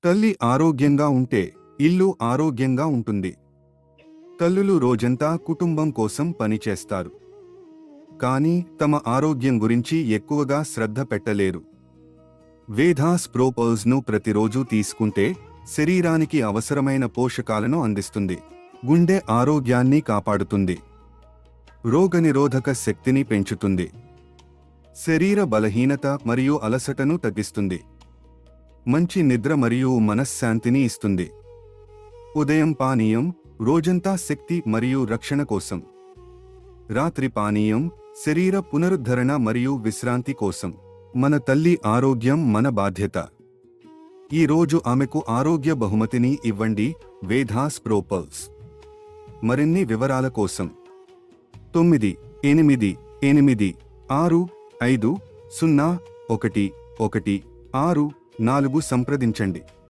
తల్లి ఆరోగ్యంగా ఉంటే ఇల్లు ఆరోగ్యంగా ఉంటుంది. తల్లులు రోజంతా కుటుంబం కోసం పనిచేస్తారు. కానీ తమ ఆరోగ్యం గురించి ఎక్కువగా శ్రద్ధ పెట్టలేరు. వేదాస్ ప్రోపల్స్ను ప్రతిరోజు తీసుకుంటే శరీరానికి అవసరమైన పోషకాలను అందిస్తుంది. గుండె ఆరోగ్యాన్ని కాపాడుతుంది. రోగనిరోధక శక్తిని పెంచుతుంది. శరీర బలహీనత మరియు అలసటను తగ్గిస్తుంది. మంచి నిద్ర మరియు మనశ్శాంతిని ఇస్తుంది. ఉదయం పానీయం రోజంతా శక్తి మరియు రక్షణ కోసం. రాత్రి పానీయం శరీర పునరుద్ధరణ మరియు విశ్రాంతి కోసం. మన తల్లి ఆరోగ్యం మన బాధ్యత. ఈ రోజు ఆమెకు ఆరోగ్య బహుమతిని ఇవ్వండి. వేదాస్ ప్రోపల్స్. మరిన్ని వివరాల కోసం 98865116 సంప్రదించండి.